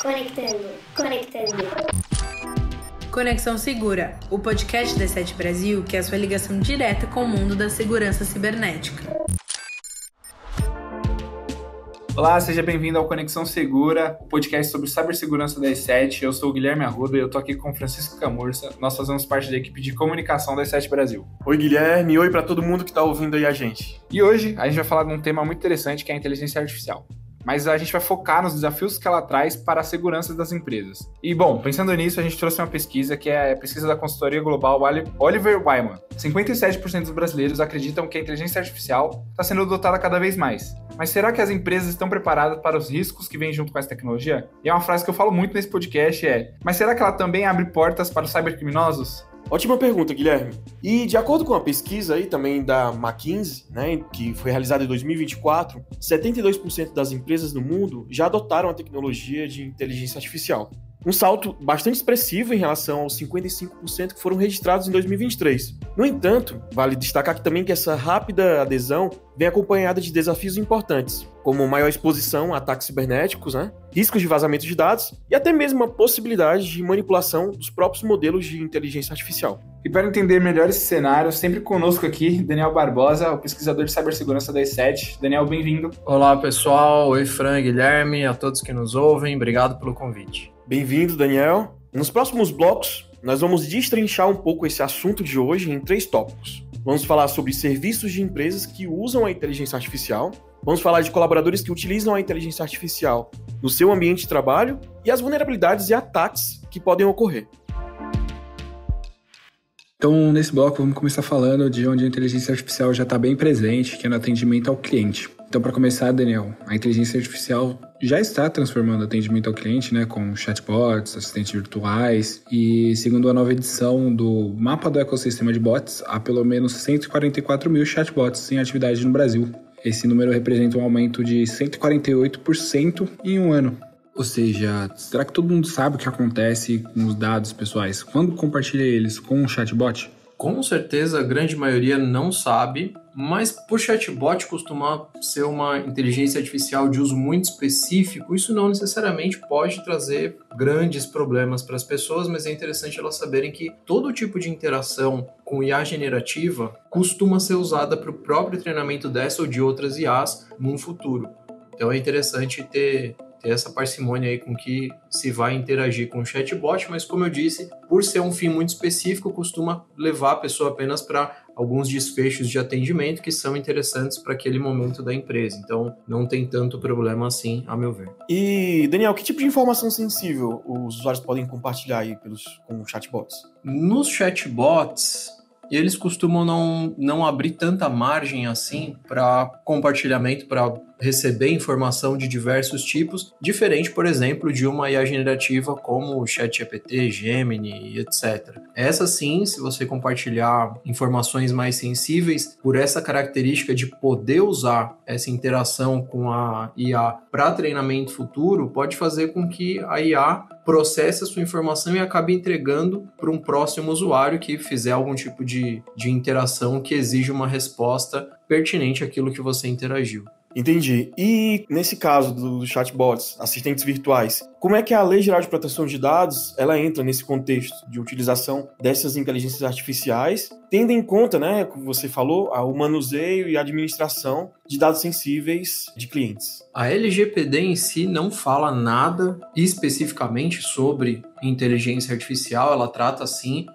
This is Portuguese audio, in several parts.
Conectando. Conexão Segura, o podcast da D7 Brasil que é a sua ligação direta com o mundo da segurança cibernética. Olá, seja bem-vindo ao Conexão Segura, o podcast sobre cibersegurança da D7. Eu sou o Guilherme Arruda e eu tô aqui com o Francisco Camurça. Nós fazemos parte da equipe de comunicação da D7 Brasil. Oi, Guilherme. Oi para todo mundo que tá ouvindo aí a gente. E hoje a gente vai falar de um tema muito interessante que é a inteligência artificial. Mas a gente vai focar nos desafios que ela traz para a segurança das empresas. E, bom, pensando nisso, a gente trouxe uma pesquisa que é a pesquisa da consultoria global Oliver Wyman. 57% dos brasileiros acreditam que a inteligência artificial está sendo adotada cada vez mais. Mas será que as empresas estão preparadas para os riscos que vêm junto com essa tecnologia? E é uma frase que eu falo muito nesse podcast, mas será que ela também abre portas para os cybercriminosos? Ótima pergunta, Guilherme. E de acordo com a pesquisa aí também da McKinsey, que foi realizada em 2024, 72% das empresas no mundo já adotaram a tecnologia de inteligência artificial. Um salto bastante expressivo em relação aos 55% que foram registrados em 2023. No entanto, vale destacar também que essa rápida adesão vem acompanhada de desafios importantes, como maior exposição a ataques cibernéticos, riscos de vazamento de dados e até mesmo a possibilidade de manipulação dos próprios modelos de inteligência artificial. E para entender melhor esse cenário, sempre conosco aqui, Daniel Barbosa, o pesquisador de cibersegurança da D7. Daniel, bem-vindo. Olá, pessoal. Oi, Fran, Guilherme, a todos que nos ouvem. Obrigado pelo convite. Bem-vindo, Daniel. Nos próximos blocos, nós vamos destrinchar um pouco esse assunto de hoje em 3 tópicos. Vamos falar sobre serviços de empresas que usam a inteligência artificial, vamos falar de colaboradores que utilizam a inteligência artificial no seu ambiente de trabalho e as vulnerabilidades e ataques que podem ocorrer. Então, nesse bloco, vamos começar falando de onde a inteligência artificial já está bem presente, que é no atendimento ao cliente. Então, para começar, Daniel, a inteligência artificial já está transformando o atendimento ao cliente, com chatbots, assistentes virtuais, e segundo a nova edição do Mapa do Ecossistema de Bots, há pelo menos 144 mil chatbots em atividade no Brasil. Esse número representa um aumento de 148% em um ano. Ou seja, será que todo mundo sabe o que acontece com os dados pessoais quando compartilha eles com um chatbot? Com certeza, a grande maioria não sabe, mas por chatbot costumar ser uma inteligência artificial de uso muito específico, isso não necessariamente pode trazer grandes problemas para as pessoas, mas é interessante elas saberem que todo tipo de interação com IA generativa costuma ser usada para o próprio treinamento dessa ou de outras IAs no futuro. Então é interessante ter essa parcimônia aí com que se vai interagir com o chatbot, mas como eu disse, por ser um fim muito específico, costuma levar a pessoa apenas para alguns desfechos de atendimento que são interessantes para aquele momento da empresa. Então, não tem tanto problema assim, a meu ver. E, Daniel, que tipo de informação sensível os usuários podem compartilhar aí com chatbots? Nos chatbots, eles costumam não abrir tanta margem assim para compartilhamento, para receber informação de diversos tipos, diferente, por exemplo, de uma IA generativa como o ChatGPT, Gemini, etc. Essa sim, se você compartilhar informações mais sensíveis, por essa característica de poder usar essa interação com a IA para treinamento futuro, pode fazer com que a IA processe a sua informação e acabe entregando para um próximo usuário que fizer algum tipo de interação que exige uma resposta pertinente àquilo que você interagiu. Entendi. E nesse caso dos chatbots, assistentes virtuais, como é que a Lei Geral de Proteção de Dados ela entra nesse contexto de utilização dessas inteligências artificiais, tendo em conta, como você falou, o manuseio e a administração de dados sensíveis de clientes? A LGPD em si não fala nada especificamente sobre inteligência artificial, ela trata sim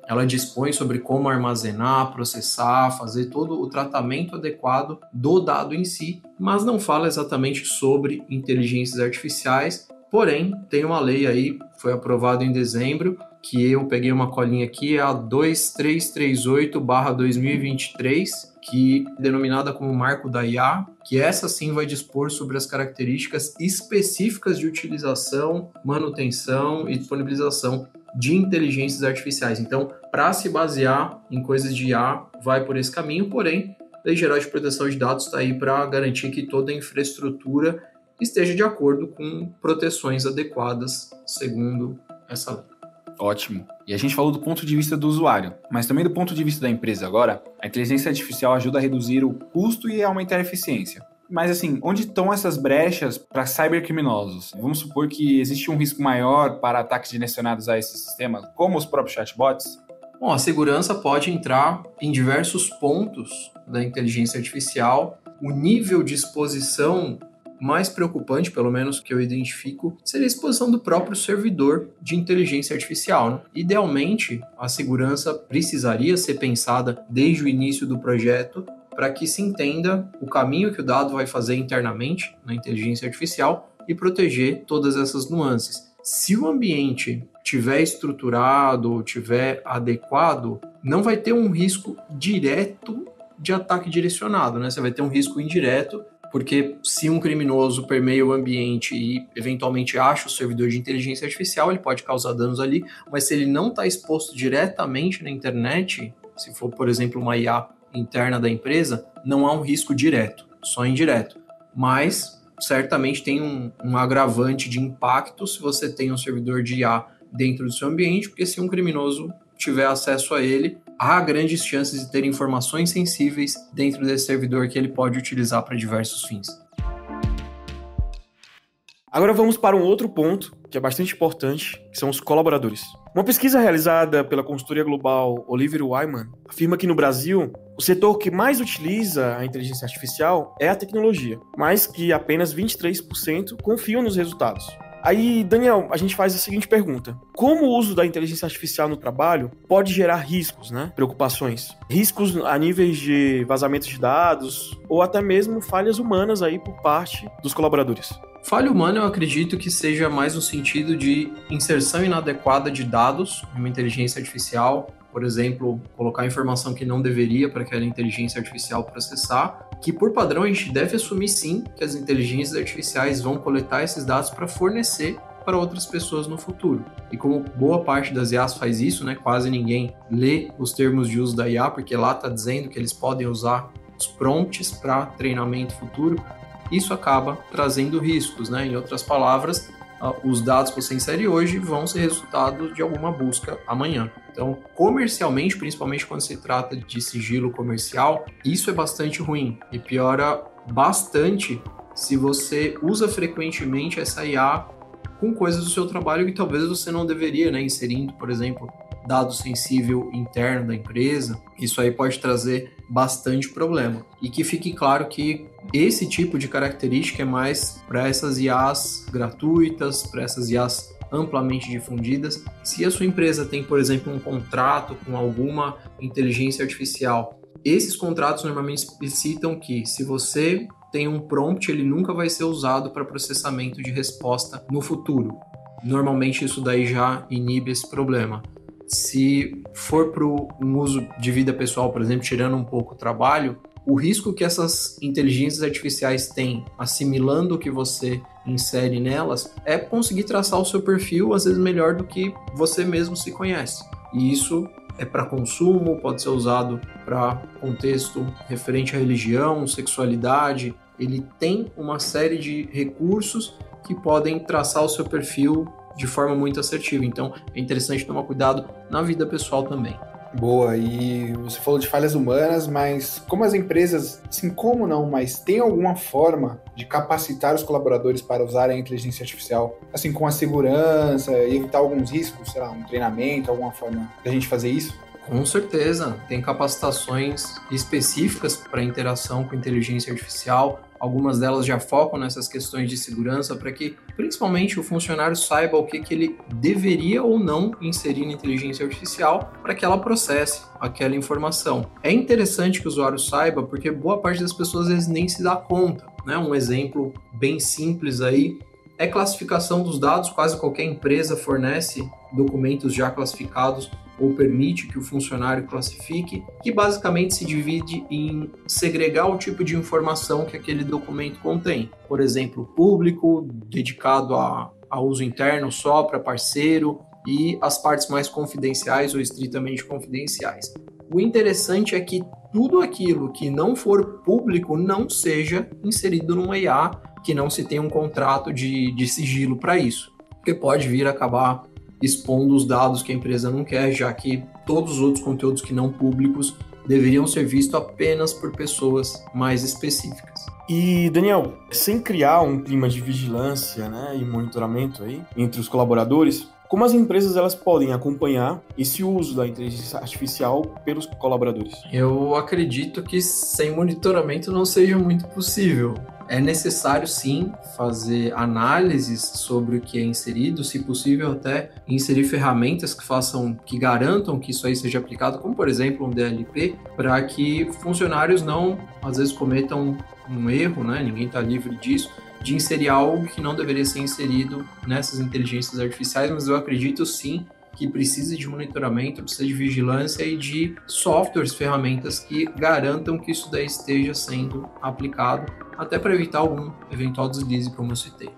ela dispõe sobre como armazenar, processar, fazer todo o tratamento adequado do dado em si, mas não fala exatamente sobre inteligências artificiais. Porém, tem uma lei aí, foi aprovada em dezembro, que eu peguei uma colinha aqui, é a 2338/2023, que é denominada como Marco da IA, que essa sim vai dispor sobre as características específicas de utilização, manutenção e disponibilização de inteligências artificiais. Então, para se basear em coisas de IA, vai por esse caminho, porém, a Lei Geral de Proteção de Dados está aí para garantir que toda a infraestrutura esteja de acordo com proteções adequadas, segundo essa lei. Ótimo. E a gente falou do ponto de vista do usuário, mas também do ponto de vista da empresa agora, a inteligência artificial ajuda a reduzir o custo e a aumentar a eficiência. Mas assim, onde estão essas brechas para cybercriminosos? Vamos supor que existe um risco maior para ataques direcionados a esses sistemas, como os próprios chatbots? Bom, a segurança pode entrar em diversos pontos da inteligência artificial. O nível de exposição mais preocupante, pelo menos que eu identifico, seria a exposição do próprio servidor de inteligência artificial, né? Idealmente, a segurança precisaria ser pensada desde o início do projeto para que se entenda o caminho que o dado vai fazer internamente na inteligência artificial e proteger todas essas nuances. Se o ambiente tiver estruturado, tiver adequado, não vai ter um risco direto de ataque direcionado, né? Você vai ter um risco indireto, porque se um criminoso permeia o ambiente e eventualmente acha o servidor de inteligência artificial, ele pode causar danos ali, mas se ele não está exposto diretamente na internet, se for, por exemplo, uma IA interna da empresa, não há um risco direto, só indireto. Mas certamente tem um agravante de impacto se você tem um servidor de IA dentro do seu ambiente, porque se um criminoso tiver acesso a ele, há grandes chances de ter informações sensíveis dentro desse servidor que ele pode utilizar para diversos fins. Agora vamos para um outro ponto que é bastante importante, que são os colaboradores. Uma pesquisa realizada pela consultoria global Oliver Wyman afirma que no Brasil, o setor que mais utiliza a inteligência artificial é a tecnologia, mas que apenas 23% confiam nos resultados. Aí, Daniel, a gente faz a seguinte pergunta. Como o uso da inteligência artificial no trabalho pode gerar riscos, né? Preocupações? Riscos a níveis de vazamento de dados ou até mesmo falhas humanas aí por parte dos colaboradores? Falha humana eu acredito que seja mais no sentido de inserção inadequada de dados em uma inteligência artificial, por exemplo, colocar informação que não deveria para aquela inteligência artificial processar, que por padrão a gente deve assumir sim que as inteligências artificiais vão coletar esses dados para fornecer para outras pessoas no futuro. E como boa parte das IAs faz isso, né, quase ninguém lê os termos de uso da IA, porque lá está dizendo que eles podem usar os prompts para treinamento futuro, isso acaba trazendo riscos, né? Em outras palavras, os dados que você insere hoje vão ser resultado de alguma busca amanhã. Então, comercialmente, principalmente quando se trata de sigilo comercial, isso é bastante ruim e piora bastante se você usa frequentemente essa IA com coisas do seu trabalho que talvez você não deveria, né? Inserindo, por exemplo, dado sensível interno da empresa, isso aí pode trazer bastante problema. E que fique claro que esse tipo de característica é mais para essas IAs gratuitas, para essas IAs amplamente difundidas. Se a sua empresa tem, por exemplo, um contrato com alguma inteligência artificial, esses contratos normalmente explicitam que se você tem um prompt, ele nunca vai ser usado para processamento de resposta no futuro. Normalmente isso daí já inibe esse problema. Se for para um uso de vida pessoal, por exemplo, tirando um pouco o trabalho, o risco que essas inteligências artificiais têm assimilando o que você insere nelas é conseguir traçar o seu perfil, às vezes melhor do que você mesmo se conhece. E isso é para consumo, pode ser usado para contexto referente à religião, sexualidade. Ele tem uma série de recursos que podem traçar o seu perfil de forma muito assertiva. Então, é interessante tomar cuidado na vida pessoal também. Boa, e você falou de falhas humanas, mas como as empresas, assim como não, mas tem alguma forma de capacitar os colaboradores para usarem a inteligência artificial, assim, com a segurança e evitar alguns riscos, sei lá, um treinamento, alguma forma da gente fazer isso? Com certeza, tem capacitações específicas para interação com inteligência artificial. Algumas delas já focam nessas questões de segurança para que, principalmente, o funcionário saiba o que ele deveria ou não inserir na inteligência artificial para que ela processe aquela informação. É interessante que o usuário saiba porque boa parte das pessoas às vezes nem se dá conta, né? Um exemplo bem simples aí é classificação dos dados. Quase qualquer empresa fornece documentos já classificados ou permite que o funcionário classifique, que basicamente se divide em segregar o tipo de informação que aquele documento contém. Por exemplo, público, dedicado a uso interno só para parceiro, e as partes mais confidenciais ou estritamente confidenciais. O interessante é que tudo aquilo que não for público não seja inserido numa IA, que não se tenha um contrato de sigilo para isso, porque pode vir a acabar expondo os dados que a empresa não quer, já que todos os outros conteúdos que não públicos deveriam ser vistos apenas por pessoas mais específicas. E, Daniel, sem criar um clima de vigilância, né, e monitoramento aí entre os colaboradores, como as empresas elas podem acompanhar esse uso da inteligência artificial pelos colaboradores? Eu acredito que sem monitoramento não seja muito possível. É necessário, sim, fazer análises sobre o que é inserido, se possível até inserir ferramentas que garantam que isso aí seja aplicado, como, por exemplo, um DLP, para que funcionários não, às vezes, cometam um erro, né? Ninguém está livre disso, de inserir algo que não deveria ser inserido nessas inteligências artificiais, mas eu acredito, sim, que precisa de monitoramento, precisa de vigilância e de softwares, ferramentas que garantam que isso daí esteja sendo aplicado, até para evitar algum eventual deslize, como eu citei.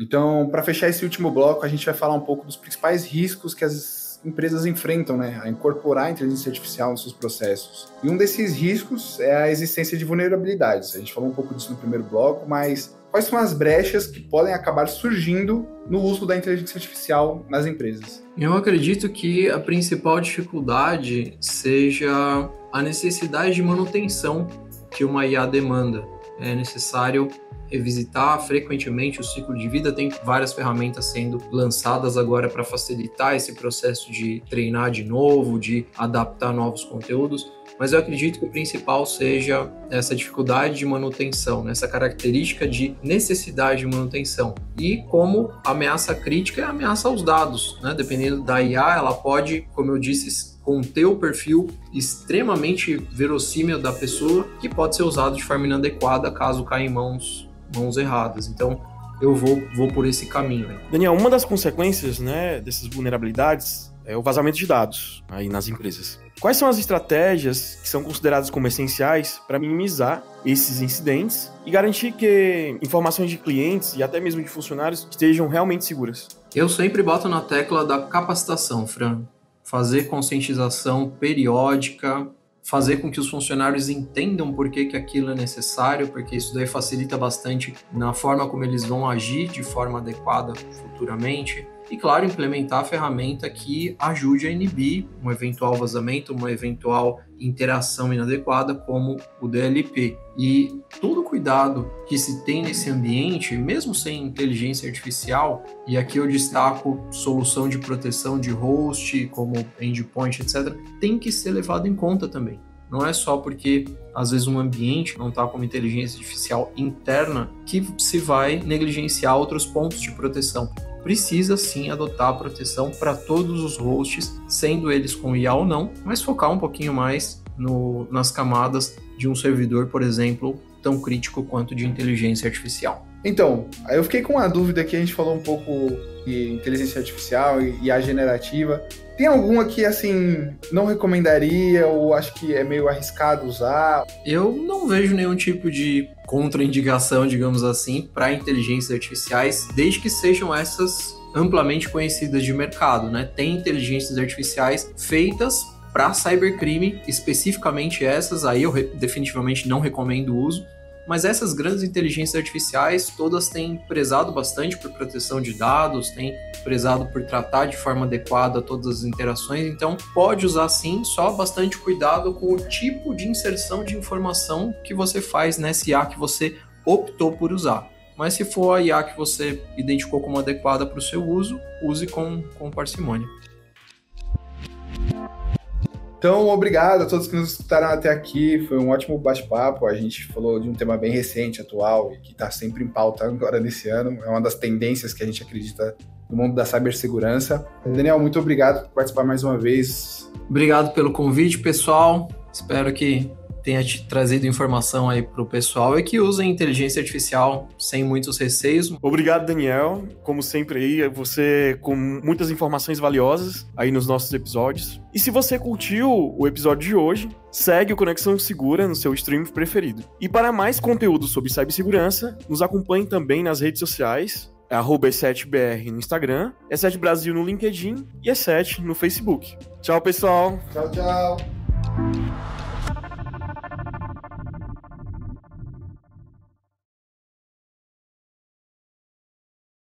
Então, para fechar esse último bloco, a gente vai falar um pouco dos principais riscos que as empresas enfrentam, né, a incorporar a inteligência artificial nos seus processos. E um desses riscos é a existência de vulnerabilidades. A gente falou um pouco disso no primeiro bloco, mas quais são as brechas que podem acabar surgindo no uso da inteligência artificial nas empresas? Eu acredito que a principal dificuldade seja a necessidade de manutenção que uma IA demanda. É necessário revisitar frequentemente o ciclo de vida. Tem várias ferramentas sendo lançadas agora para facilitar esse processo de treinar de novo, de adaptar novos conteúdos. Mas eu acredito que o principal seja essa dificuldade de manutenção, né? Essa característica de necessidade de manutenção. E como ameaça crítica é a ameaça aos dados, né? Dependendo da IA, ela pode, como eu disse, conter o perfil extremamente verossímil da pessoa, que pode ser usado de forma inadequada caso caia em mãos erradas. Então, eu vou por esse caminho aí. Daniel, uma das consequências, né, dessas vulnerabilidades é o vazamento de dados aí nas empresas. Quais são as estratégias que são consideradas como essenciais para minimizar esses incidentes e garantir que informações de clientes e até mesmo de funcionários estejam realmente seguras? Eu sempre boto na tecla da capacitação, Fran. Fazer conscientização periódica, fazer com que os funcionários entendam por que aquilo é necessário, porque isso daí facilita bastante na forma como eles vão agir de forma adequada futuramente. E, claro, implementar a ferramenta que ajude a inibir um eventual vazamento, uma eventual interação inadequada, como o DLP. E todo cuidado que se tem nesse ambiente, mesmo sem inteligência artificial, e aqui eu destaco solução de proteção de host, como endpoint, etc., tem que ser levado em conta também. Não é só porque, às vezes, um ambiente não está com uma inteligência artificial interna que se vai negligenciar outros pontos de proteção. Precisa sim adotar a proteção para todos os hosts, sendo eles com IA ou não, mas focar um pouquinho mais nas camadas de um servidor, por exemplo, tão crítico quanto de inteligência artificial. Então, eu fiquei com uma dúvida aqui, a gente falou um pouco de inteligência artificial e IA generativa. Tem alguma que, assim, não recomendaria ou acho que é meio arriscado usar? Eu não vejo nenhum tipo de contraindicação, digamos assim, para inteligências artificiais, desde que sejam essas amplamente conhecidas de mercado, né? Tem inteligências artificiais feitas para cybercrime, especificamente essas, aí eu definitivamente não recomendo o uso. Mas essas grandes inteligências artificiais, todas têm prezado bastante por proteção de dados, têm prezado por tratar de forma adequada todas as interações, então pode usar sim, só bastante cuidado com o tipo de inserção de informação que você faz nessa IA que você optou por usar. Mas se for a IA que você identificou como adequada para o seu uso, use com parcimônia. Então, obrigado a todos que nos escutaram até aqui. Foi um ótimo bate-papo. A gente falou de um tema bem recente, atual, e que está sempre em pauta agora nesse ano. É uma das tendências que a gente acredita no mundo da cibersegurança. Daniel, muito obrigado por participar mais uma vez. Obrigado pelo convite, pessoal. Espero que tenha te trazido informação aí para o pessoal e que usem inteligência artificial sem muitos receios. Obrigado, Daniel. Como sempre aí, você com muitas informações valiosas aí nos nossos episódios. E se você curtiu o episódio de hoje, segue o Conexão Segura no seu streaming preferido. E para mais conteúdo sobre cibersegurança, nos acompanhe também nas redes sociais, @E7BR no Instagram, E7 Brasil no LinkedIn e E7 no Facebook. Tchau, pessoal. Tchau, tchau.